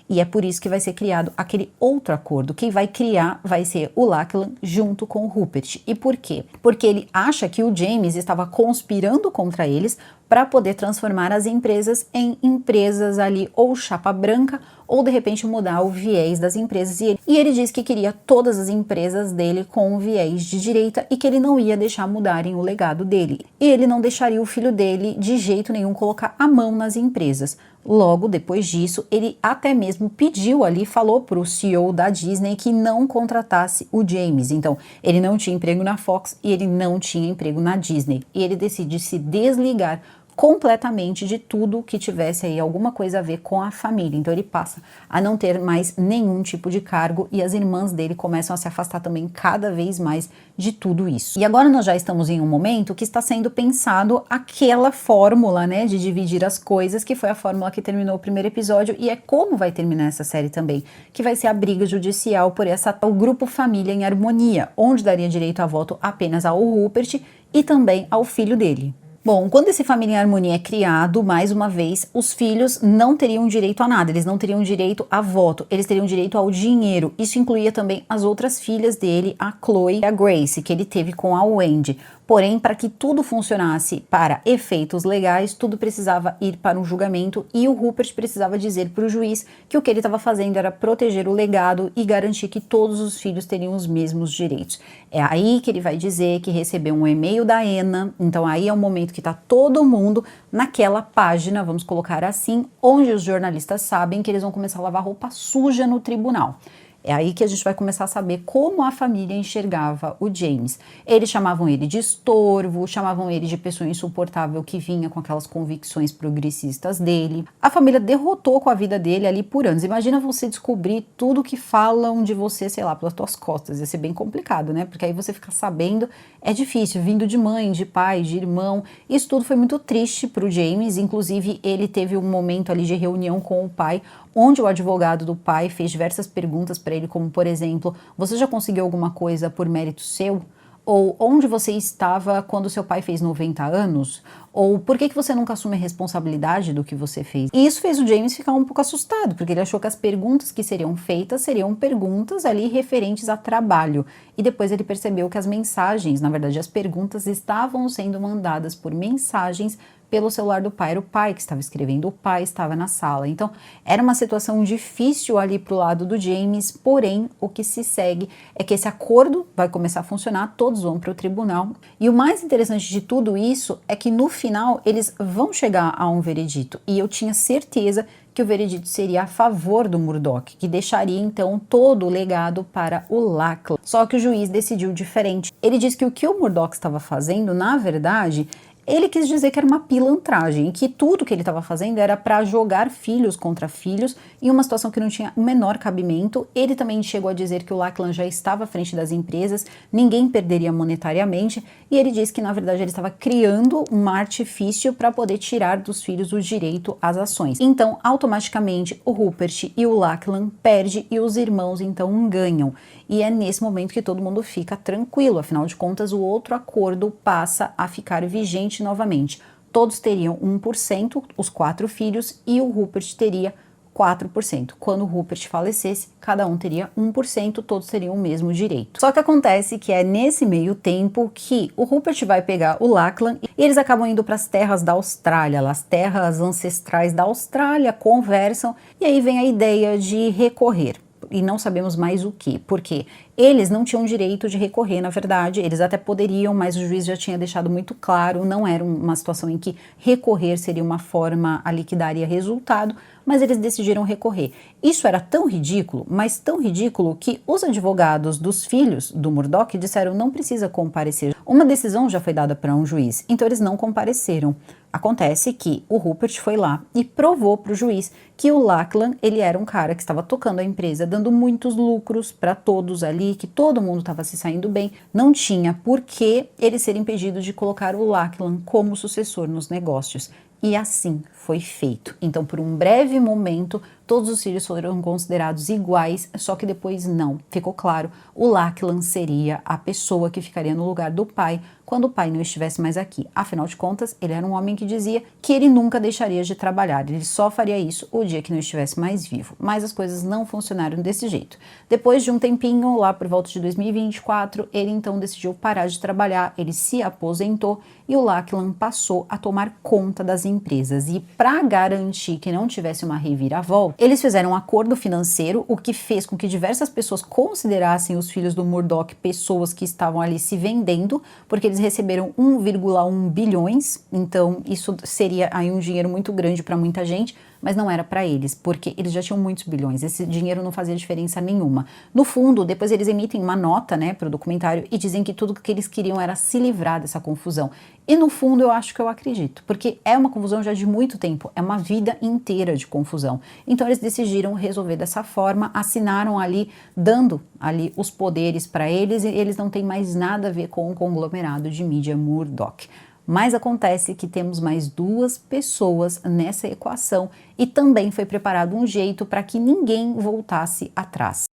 E é por isso que vai ser criado aquele outro acordo. Quem vai criar vai ser o Lachlan junto com o Rupert. E por quê? Porque ele acha que o James estava conspirando contra eles para poder transformar as empresas em empresas ali ou chapa branca ou de repente mudar o viés das empresas. E ele diz que queria todas as empresas dele com um viés de direita e que ele não ia deixar mudarem o legado dele. E ele não deixaria o filho dele de jeito nenhum colocar a mão nas empresas. Logo depois disso, ele até mesmo pediu ali, falou para o CEO da Disney que não contratasse o James. Então, ele não tinha emprego na Fox e ele não tinha emprego na Disney. E ele decide se desligar completamente de tudo que tivesse aí alguma coisa a ver com a família. Então ele passa a não ter mais nenhum tipo de cargo e as irmãs dele começam a se afastar também cada vez mais de tudo isso. E agora nós já estamos em um momento que está sendo pensado aquela fórmula, né, de dividir as coisas, que foi a fórmula que terminou o primeiro episódio e é como vai terminar essa série também, que vai ser a briga judicial por o grupo Família em Harmonia, onde daria direito a voto apenas ao Rupert e também ao filho dele. Bom, quando esse Família em Harmonia é criado, mais uma vez, os filhos não teriam direito a nada, eles não teriam direito a voto, eles teriam direito ao dinheiro. Isso incluía também as outras filhas dele, a Chloe e a Grace, que ele teve com a Wendy. Porém, para que tudo funcionasse para efeitos legais, tudo precisava ir para um julgamento e o Rupert precisava dizer para o juiz que o que ele estava fazendo era proteger o legado e garantir que todos os filhos teriam os mesmos direitos. É aí que ele vai dizer que recebeu um e-mail da Anna, então aí é o momento que está todo mundo naquela página, vamos colocar assim, onde os jornalistas sabem que eles vão começar a lavar roupa suja no tribunal. É aí que a gente vai começar a saber como a família enxergava o James. Eles chamavam ele de estorvo, chamavam ele de pessoa insuportável que vinha com aquelas convicções progressistas dele. A família derrotou com a vida dele ali por anos. Imagina você descobrir tudo que falam de você, sei lá, pelas tuas costas. Ia ser bem complicado, né? Porque aí você fica sabendo, é difícil, vindo de mãe, de pai, de irmão. Isso tudo foi muito triste pro James. Inclusive, ele teve um momento ali de reunião com o pai, onde o advogado do pai fez diversas perguntas para ele, como por exemplo, você já conseguiu alguma coisa por mérito seu? Ou onde você estava quando seu pai fez 90 anos? Ou por que você nunca assume a responsabilidade do que você fez? E isso fez o James ficar um pouco assustado, porque ele achou que as perguntas que seriam feitas seriam perguntas ali referentes a trabalho. E depois ele percebeu que as mensagens, na verdade as perguntas, estavam sendo mandadas por mensagens pelo celular do pai. Era o pai que estava escrevendo, o pai estava na sala. Então, era uma situação difícil ali pro lado do James, porém, o que se segue é que esse acordo vai começar a funcionar, todos vão para o tribunal. E o mais interessante de tudo isso é que no final eles vão chegar a um veredito. E eu tinha certeza que o veredito seria a favor do Murdoch, que deixaria então todo o legado para o Lachlan. Só que o juiz decidiu diferente. Ele disse que o que o Murdoch estava fazendo, na verdade, ele quis dizer que era uma pilantragem, que tudo que ele estava fazendo era para jogar filhos contra filhos em uma situação que não tinha o menor cabimento. Ele também chegou a dizer que o Lachlan já estava à frente das empresas, ninguém perderia monetariamente, e ele disse que na verdade ele estava criando um artifício para poder tirar dos filhos o direito às ações. Então, automaticamente, o Rupert e o Lachlan perdem e os irmãos então ganham. E é nesse momento que todo mundo fica tranquilo, afinal de contas o outro acordo passa a ficar vigente novamente. Todos teriam 1%, os 4 filhos, e o Rupert teria 4%. Quando o Rupert falecesse, cada um teria 1%, todos teriam o mesmo direito. Só que acontece que é nesse meio tempo que o Rupert vai pegar o Lachlan e eles acabam indo para as terras da Austrália, as terras ancestrais da Austrália, conversam, e aí vem a ideia de recorrer. E não sabemos mais o que, porque eles não tinham direito de recorrer, na verdade, eles até poderiam, mas o juiz já tinha deixado muito claro, não era uma situação em que recorrer seria uma forma ali que daria resultado, mas eles decidiram recorrer. Isso era tão ridículo, mas tão ridículo, que os advogados dos filhos do Murdoch disseram não precisa comparecer. Uma decisão já foi dada para um juiz, então eles não compareceram. Acontece que o Rupert foi lá e provou para o juiz que o Lachlan, ele era um cara que estava tocando a empresa, dando muitos lucros para todos ali, que todo mundo estava se saindo bem, não tinha por que ele ser impedido de colocar o Lachlan como sucessor nos negócios. E assim foi feito. Então, por um breve momento, todos os filhos foram considerados iguais, só que depois não. Ficou claro, o Lachlan seria a pessoa que ficaria no lugar do pai quando o pai não estivesse mais aqui. Afinal de contas, ele era um homem que dizia que ele nunca deixaria de trabalhar, ele só faria isso o dia que não estivesse mais vivo. Mas as coisas não funcionaram desse jeito. Depois de um tempinho, lá por volta de 2024, ele então decidiu parar de trabalhar, ele se aposentou e o Lachlan passou a tomar conta das empresas. E para garantir que não tivesse uma reviravolta, eles fizeram um acordo financeiro, o que fez com que diversas pessoas considerassem os filhos do Murdoch pessoas que estavam ali se vendendo, porque eles receberam 1,1 bilhões, então isso seria aí um dinheiro muito grande para muita gente, mas não era para eles, porque eles já tinham muitos bilhões, esse dinheiro não fazia diferença nenhuma. No fundo, depois eles emitem uma nota, né, para o documentário e dizem que tudo que eles queriam era se livrar dessa confusão. E no fundo eu acho que eu acredito, porque é uma confusão já de muito tempo, é uma vida inteira de confusão. Então eles decidiram resolver dessa forma, assinaram ali, dando ali os poderes para eles, e eles não têm mais nada a ver com o conglomerado de mídia Murdoch. Mas acontece que temos mais 2 pessoas nessa equação e também foi preparado um jeito para que ninguém voltasse atrás.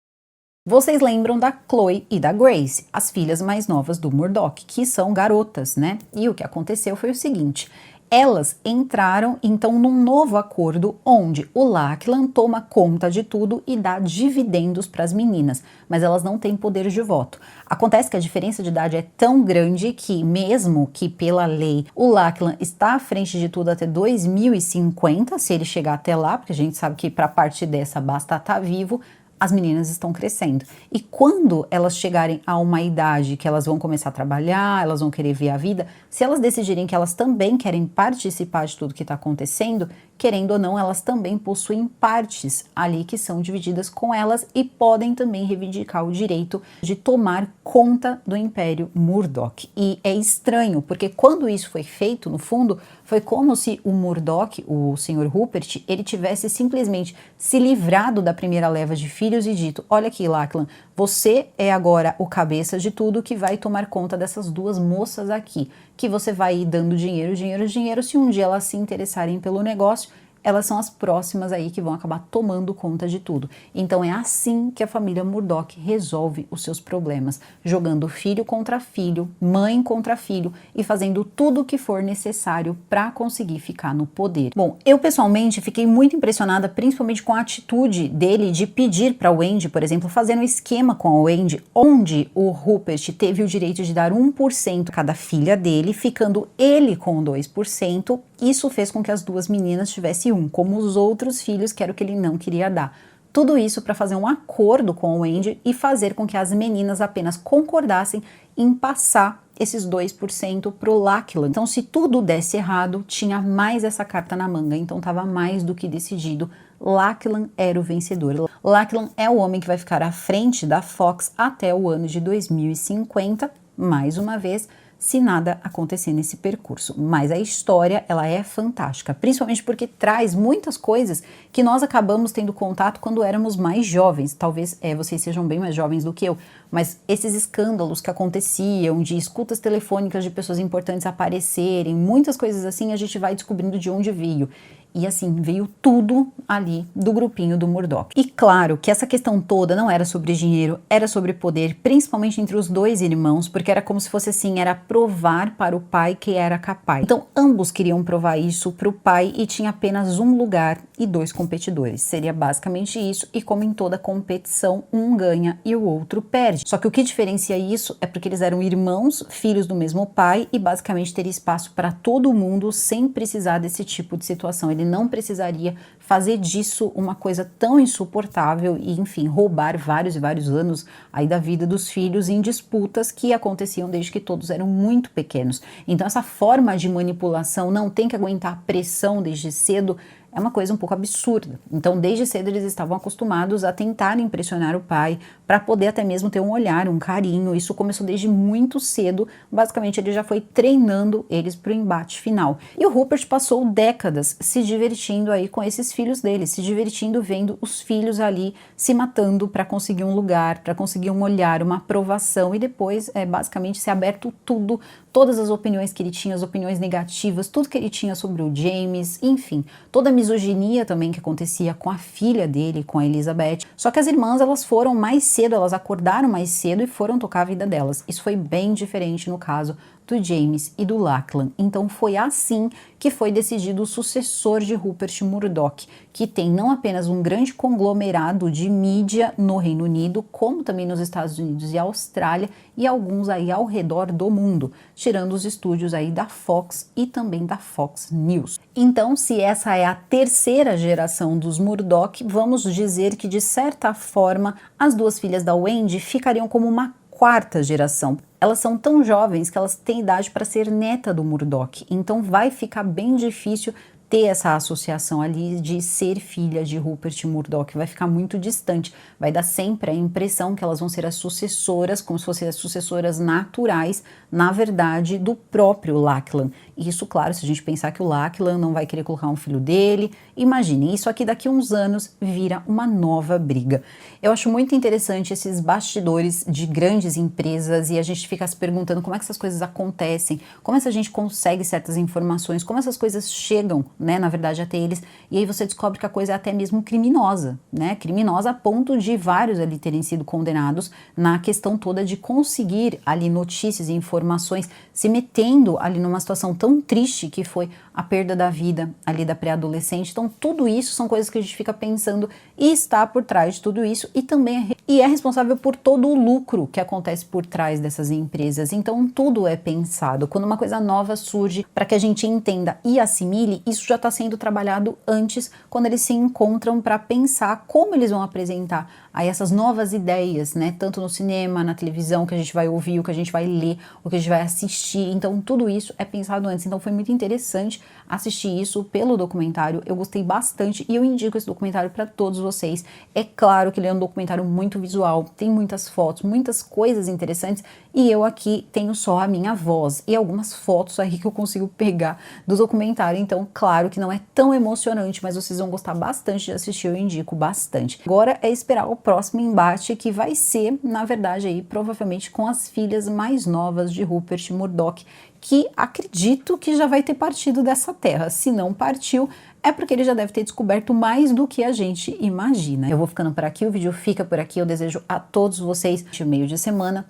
Vocês lembram da Chloe e da Grace, as filhas mais novas do Murdoch, que são garotas, né? E o que aconteceu foi o seguinte: elas entraram então num novo acordo onde o Lachlan toma conta de tudo e dá dividendos para as meninas, mas elas não têm poder de voto. Acontece que a diferença de idade é tão grande que, mesmo que pela lei o Lachlan está à frente de tudo até 2050, se ele chegar até lá, porque a gente sabe que para parte dessa basta estar vivo, as meninas estão crescendo. E quando elas chegarem a uma idade que elas vão começar a trabalhar, elas vão querer ver a vida, se elas decidirem que elas também querem participar de tudo que está acontecendo, querendo ou não, elas também possuem partes ali que são divididas com elas e podem também reivindicar o direito de tomar conta do Império Murdoch. E é estranho, porque quando isso foi feito, no fundo, foi como se o Murdoch, o Sr. Rupert, ele tivesse simplesmente se livrado da primeira leva de filhos e dito: olha aqui, Lachlan, você é agora o cabeça de tudo que vai tomar conta dessas duas moças aqui, que você vai ir dando dinheiro, dinheiro, dinheiro, se um dia elas se interessarem pelo negócio, elas são as próximas aí que vão acabar tomando conta de tudo. Então é assim que a família Murdoch resolve os seus problemas, jogando filho contra filho, mãe contra filho e fazendo tudo o que for necessário para conseguir ficar no poder. Bom, eu pessoalmente fiquei muito impressionada, principalmente com a atitude dele de pedir para o Wendy, por exemplo, fazer um esquema com a Wendy, onde o Rupert teve o direito de dar 1% a cada filha dele, ficando ele com 2%. Isso fez com que as duas meninas tivessem como os outros filhos, que era o que ele não queria dar. Tudo isso para fazer um acordo com o Wendy e fazer com que as meninas apenas concordassem em passar esses 2% pro Lachlan. Então, se tudo desse errado, tinha mais essa carta na manga, então estava mais do que decidido. Lachlan era o vencedor. Lachlan é o homem que vai ficar à frente da Fox até o ano de 2050, mais uma vez, se nada acontecer nesse percurso. Mas a história, ela é fantástica, principalmente porque traz muitas coisas que nós acabamos tendo contato quando éramos mais jovens. Talvez vocês sejam bem mais jovens do que eu, mas esses escândalos que aconteciam, de escutas telefônicas de pessoas importantes aparecerem, muitas coisas assim, a gente vai descobrindo de onde veio. E assim, veio tudo ali do grupinho do Murdoch. E claro que essa questão toda não era sobre dinheiro, era sobre poder, principalmente entre os dois irmãos, porque era como se fosse assim, era provar para o pai que era capaz. Então ambos queriam provar isso para o pai e tinha apenas um lugar e dois competidores. Seria basicamente isso, e como em toda competição, um ganha e o outro perde. Só que o que diferencia isso é porque eles eram irmãos, filhos do mesmo pai, e basicamente teria espaço para todo mundo sem precisar desse tipo de situação. Ele não precisaria fazer disso uma coisa tão insuportável e, enfim, roubar vários e vários anos aí da vida dos filhos em disputas que aconteciam desde que todos eram muito pequenos. Então essa forma de manipulação, não tem que aguentar pressão desde cedo, é uma coisa um pouco absurda. Então, desde cedo eles estavam acostumados a tentar impressionar o pai para poder até mesmo ter um olhar, um carinho. Isso começou desde muito cedo. Basicamente, ele já foi treinando eles para o embate final. E o Rupert passou décadas se divertindo aí com esses filhos dele, se divertindo vendo os filhos ali se matando para conseguir um lugar, para conseguir um olhar, uma aprovação, e depois, basicamente, ser aberto tudo, todas as opiniões que ele tinha, as opiniões negativas, tudo que ele tinha sobre o James, enfim, toda a misoginia também que acontecia com a filha dele, com a Elizabeth. Só que as irmãs, elas foram mais cedo, elas acordaram mais cedo e foram tocar a vida delas. Isso foi bem diferente no caso do James e do Lachlan. Então foi assim que foi decidido o sucessor de Rupert Murdoch, que tem não apenas um grande conglomerado de mídia no Reino Unido, como também nos Estados Unidos e Austrália, e alguns aí ao redor do mundo, tirando os estúdios aí da Fox e também da Fox News. Então, se essa é a terceira geração dos Murdoch, vamos dizer que de certa forma as duas filhas da Wendy ficariam como uma quarta geração. Elas são tão jovens que elas têm idade para ser neta do Murdoch, então vai ficar bem difícil ter essa associação ali de ser filha de Rupert Murdoch, vai ficar muito distante, vai dar sempre a impressão que elas vão ser as sucessoras, como se fossem as sucessoras naturais, na verdade, do próprio Lachlan. Isso, claro, se a gente pensar que o Lachlan não vai querer colocar um filho dele, imagine, isso aqui daqui a uns anos vira uma nova briga. Eu acho muito interessante esses bastidores de grandes empresas e a gente fica se perguntando como é que essas coisas acontecem, como essa gente consegue certas informações, como essas coisas chegam, né, na verdade, até eles, e aí você descobre que a coisa é até mesmo criminosa, né, criminosa a ponto de vários ali terem sido condenados na questão toda de conseguir ali notícias e informações, se metendo ali numa situação tão triste que foi a perda da vida ali da pré-adolescente. Então tudo isso são coisas que a gente fica pensando e está por trás de tudo isso, e também e é responsável por todo o lucro que acontece por trás dessas empresas. Então tudo é pensado. Quando uma coisa nova surge, para que a gente entenda e assimile, isso já está sendo trabalhado antes, quando eles se encontram para pensar como eles vão apresentar aí essas novas ideias, né? Tanto no cinema, na televisão, que a gente vai ouvir, o que a gente vai ler, o que a gente vai assistir. Então tudo isso é pensado antes. Então foi muito interessante assistir isso pelo documentário. Eu gostei bastante e eu indico esse documentário para todos vocês. É claro que ele é um documentário muito visual, tem muitas fotos, muitas coisas interessantes, e eu aqui tenho só a minha voz e algumas fotos aí que eu consigo pegar do documentário. Então, claro que não é tão emocionante, mas vocês vão gostar bastante de assistir, eu indico bastante. Agora é esperar o próximo embate, que vai ser, na verdade, aí provavelmente com as filhas mais novas de Rupert Murdoch, que acredito que já vai ter partido dessa terra. Se não partiu, é porque ele já deve ter descoberto mais do que a gente imagina. Eu vou ficando por aqui, o vídeo fica por aqui. Eu desejo a todos vocês um meio de semana,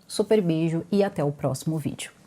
super beijo e até o próximo vídeo.